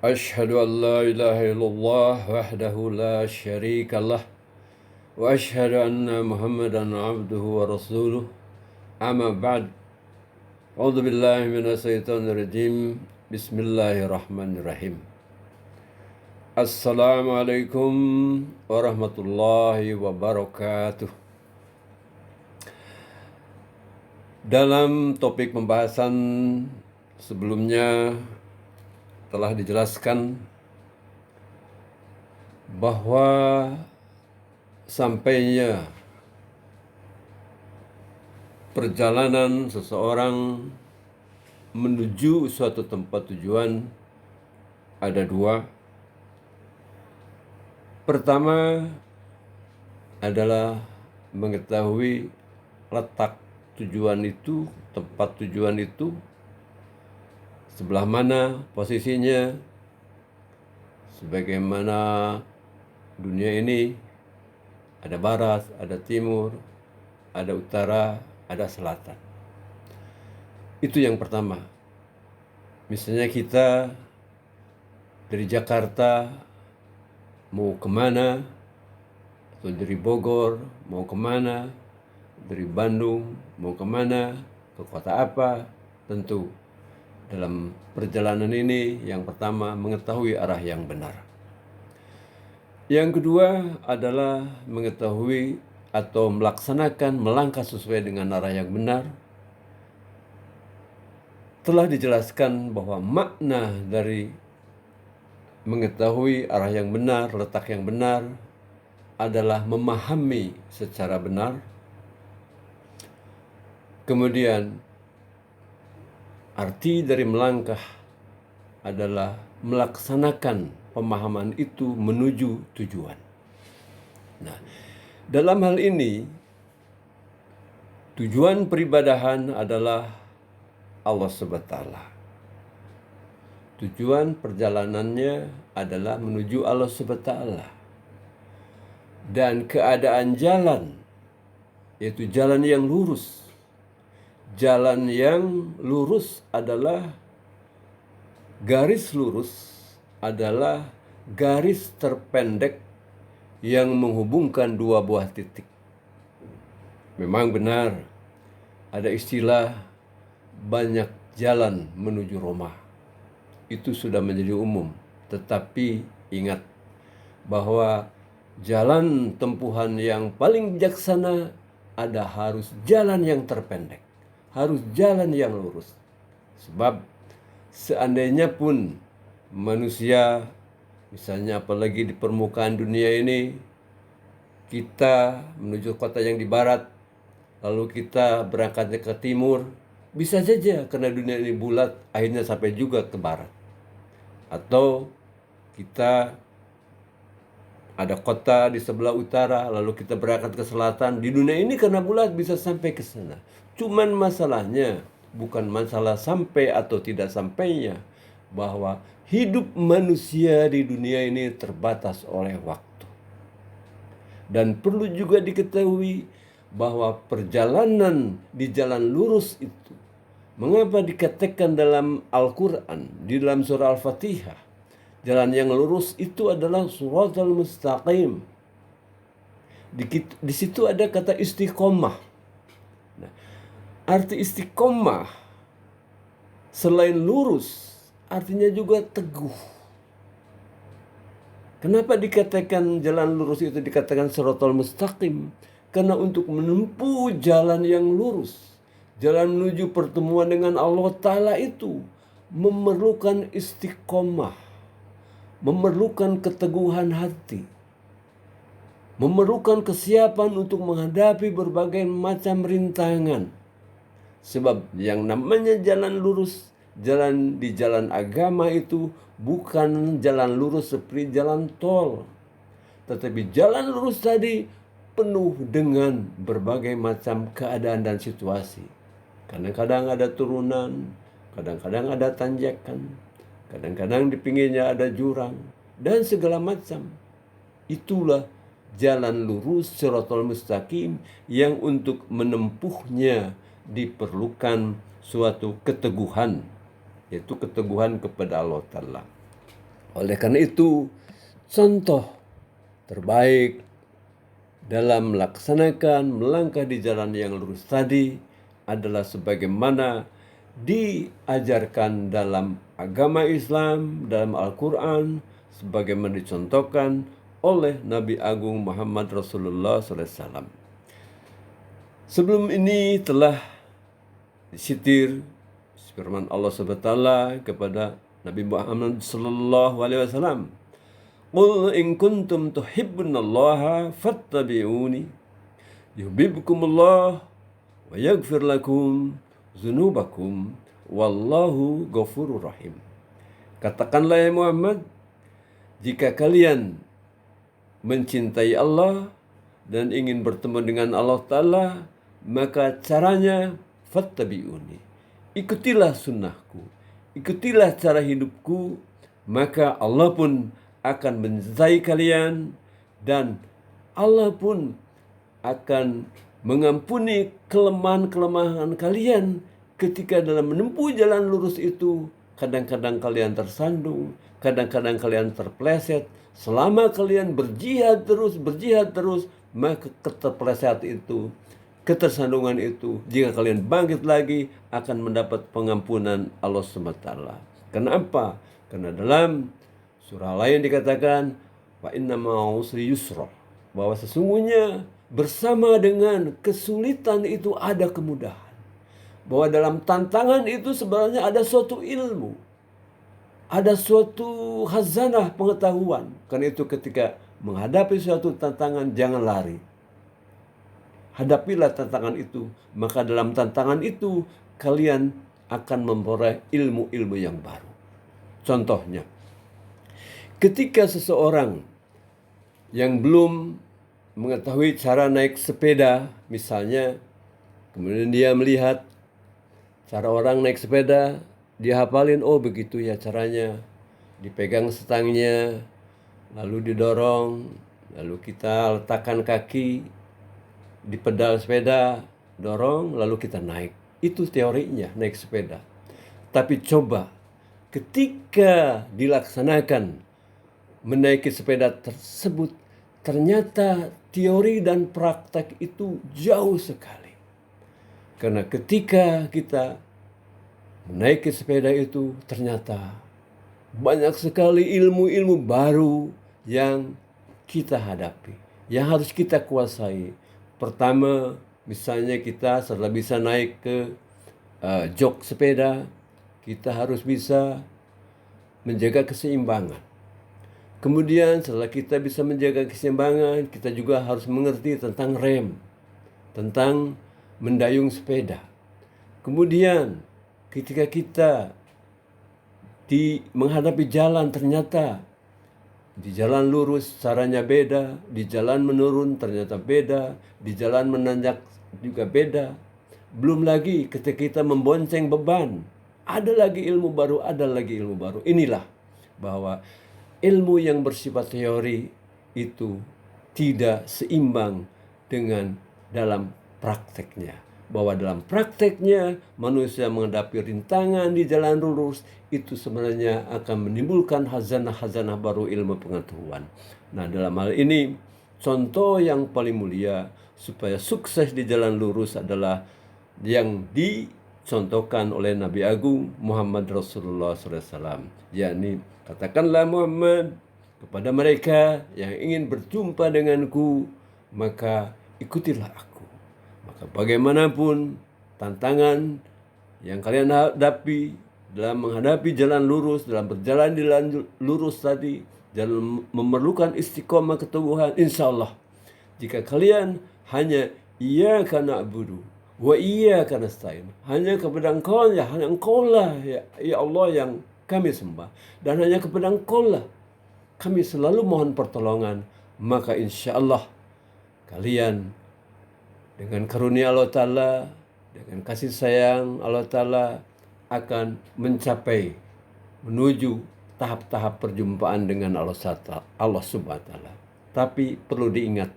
أشهد أن لا إله إلا الله وحده لا شريك له وأشهد أن محمدا عبده ورسوله أما بعد أعوذ بالله من الشيطان الرجيم بسم الله الرحمن الرحيم Assalamualaikum warahmatullahi wabarakatuh. Dalam topik pembahasan sebelumnya telah dijelaskan bahwa sampainya perjalanan seseorang menuju suatu tempat tujuan ada dua. Pertama adalah mengetahui letak tujuan itu, tempat tujuan itu, sebelah mana posisinya, sebagaimana dunia ini ada barat, ada timur, ada utara, ada selatan. Itu yang pertama. Misalnya kita dari Jakarta mau kemana, atau dari Bogor mau kemana, dari Bandung mau kemana, ke kota apa. Tentu dalam perjalanan ini yang pertama mengetahui arah yang benar. Yang kedua adalah mengetahui atau melaksanakan melangkah sesuai dengan arah yang benar. Telah dijelaskan bahwa makna dari mengetahui arah yang benar, letak yang benar adalah memahami secara benar. Kemudian arti dari melangkah adalah melaksanakan pemahaman itu menuju tujuan. Nah, dalam hal ini tujuan peribadahan adalah Allah SWT. Tujuan perjalanannya adalah menuju Allah SWT. Dan keadaan jalan, yaitu jalan yang lurus. Jalan yang lurus adalah garis lurus, adalah garis terpendek yang menghubungkan dua buah titik. Memang benar, ada istilah banyak jalan menuju Roma. Itu sudah menjadi umum. Tetapi ingat bahwa jalan tempuhan yang paling bijaksana harus jalan yang terpendek. Harus jalan yang lurus. Sebab seandainya pun manusia, misalnya apalagi di permukaan dunia ini, kita menuju kota yang di barat, lalu kita berangkatnya ke timur, bisa saja karena dunia ini bulat, akhirnya sampai juga ke barat. Atau kita ada kota di sebelah utara, lalu kita berangkat ke selatan. Di dunia ini karena bulat bisa sampai ke sana. Cuman masalahnya bukan masalah sampai atau tidak sampainya, bahwa hidup manusia di dunia ini terbatas oleh waktu. Dan perlu juga diketahui bahwa perjalanan di jalan lurus itu, mengapa dikatakan dalam Al-Quran, di dalam surah Al-Fatihah, jalan yang lurus itu adalah suratal mustaqim. Di situ ada kata istiqomah. Nah, arti istiqomah selain lurus, artinya juga teguh. Kenapa dikatakan jalan lurus itu dikatakan suratal mustaqim? Karena untuk menempuh jalan yang lurus, jalan menuju pertemuan dengan Allah Ta'ala itu memerlukan istiqomah, memerlukan keteguhan hati, memerlukan kesiapan untuk menghadapi berbagai macam rintangan. Sebab yang namanya jalan lurus, jalan di jalan agama itu bukan jalan lurus seperti jalan tol. Tetapi jalan lurus tadi penuh dengan berbagai macam keadaan dan situasi. Kadang-kadang ada turunan, kadang-kadang ada tanjakan, kadang-kadang di pinggirnya ada jurang, dan segala macam. Itulah jalan lurus shiratal mustaqim yang untuk menempuhnya diperlukan suatu keteguhan, yaitu keteguhan kepada Allah Ta'ala. Oleh karena itu, contoh terbaik dalam melaksanakan melangkah di jalan yang lurus tadi adalah sebagaimana diajarkan dalam agama Islam, dalam Al-Quran, sebagaimana dicontohkan oleh Nabi Agung Muhammad Rasulullah SAW. Sebelum ini telah disitir firman Allah SWT kepada Nabi Muhammad SAW. Qul in kuntum tuhibbunallaha fattabi'uni yuhibbukumullah wa yaghfir lakum dzunubakum wallahu ghafurur rahim. Katakanlah ya Muhammad, jika kalian mencintai Allah dan ingin bertemu dengan Allah Ta'ala, maka caranya fattabi'uni, ikutilah sunnahku, ikutilah cara hidupku, maka Allah pun akan mencintai kalian dan Allah pun akan mengampuni kelemahan-kelemahan kalian ketika dalam menempuh jalan lurus itu. Kadang-kadang kalian tersandung, kadang-kadang kalian terpleset. Selama kalian berjihad terus, maka keterpleset itu, ketersandungan itu, jika kalian bangkit lagi, akan mendapat pengampunan Allah SWT. Kenapa? Karena dalam surah lain dikatakan, wa inna ma'al usri yusra, bahwa sesungguhnya bersama dengan kesulitan itu ada kemudahan. Bahwa dalam tantangan itu sebenarnya ada suatu ilmu, ada suatu khazanah pengetahuan. Karena itu ketika menghadapi suatu tantangan, jangan lari. Hadapilah tantangan itu, maka dalam tantangan itu kalian akan memperoleh ilmu-ilmu yang baru. Contohnya, ketika seseorang yang belum mengetahui cara naik sepeda, misalnya, kemudian dia melihat cara orang naik sepeda, dia hafalin, oh begitu ya caranya. Dipegang setangnya, lalu didorong, lalu kita letakkan kaki di pedal sepeda, dorong, lalu kita naik. Itu teorinya naik sepeda. Tapi coba ketika dilaksanakan menaiki sepeda tersebut, ternyata teori dan praktek itu jauh sekali. Karena ketika kita menaiki sepeda itu, ternyata banyak sekali ilmu-ilmu baru yang kita hadapi, yang harus kita kuasai. Pertama, misalnya kita setelah bisa naik ke jok sepeda, kita harus bisa menjaga keseimbangan. Kemudian setelah kita bisa menjaga keseimbangan, kita juga harus mengerti tentang rem, tentang mendayung sepeda. Kemudian ketika kita menghadapi jalan, ternyata di jalan lurus caranya beda, di jalan menurun ternyata beda, di jalan menanjak juga beda. Belum lagi ketika kita membonceng beban, ada lagi ilmu baru, ada lagi ilmu baru. Inilah bahwa ilmu yang bersifat teori itu tidak seimbang dengan dalam prakteknya. Bahwa dalam prakteknya manusia menghadapi rintangan di jalan lurus itu sebenarnya akan menimbulkan khazanah-khazanah baru ilmu pengetahuan. Nah, dalam hal ini contoh yang paling mulia supaya sukses di jalan lurus adalah yang dicontohkan oleh Nabi Agung Muhammad Rasulullah SAW, yakni katakanlah Muhammad kepada mereka yang ingin berjumpa denganku, maka ikutilah aku. Maka bagaimanapun tantangan yang kalian hadapi dalam menghadapi jalan lurus, dalam berjalan di jalan lurus tadi, dalam memerlukan istiqomah keteguhan, insya Allah jika kalian hanya iyyaka na'budu wa iyyaka nasta'in, hanya kepada Engkau, ya hanya Engkau lah ya Allah yang kami sembah, dan hanya kepada Engkau lah kami selalu mohon pertolongan, maka insya Allah kalian dengan karunia Allah Ta'ala, dengan kasih sayang Allah Ta'ala akan mencapai menuju tahap-tahap perjumpaan dengan Allah Subhanahu wa Ta'ala. Tapi perlu diingat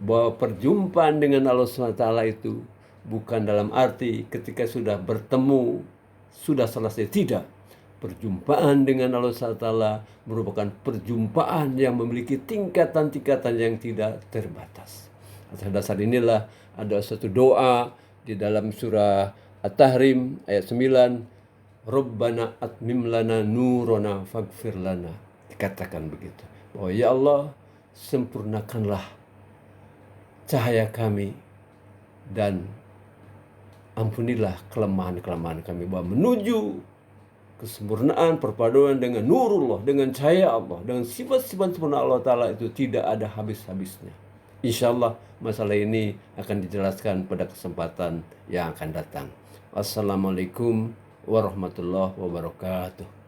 bahwa perjumpaan dengan Allah Subhanahu wa Ta'ala itu bukan dalam arti ketika sudah bertemu sudah selesai, tidak. perjumpaan dengan Allah SWT merupakan perjumpaan yang memiliki tingkatan-tingkatan yang tidak terbatas. Atas dasar inilah ada satu doa di dalam surah At-Tahrim ayat 9, Rabbana atmim lana nurana faghfir lana. Dikatakan begitu, bahwa ya Allah, sempurnakanlah cahaya kami dan ampunilah kelemahan-kelemahan kami, bahwa menuju kesempurnaan perpaduan dengan nurullah, dengan cahaya Allah, dengan sifat-sifat sempurna Allah Ta'ala itu tidak ada habis-habisnya. Insya Allah masalah ini akan dijelaskan pada kesempatan yang akan datang. Wassalamualaikum warahmatullahi wabarakatuh.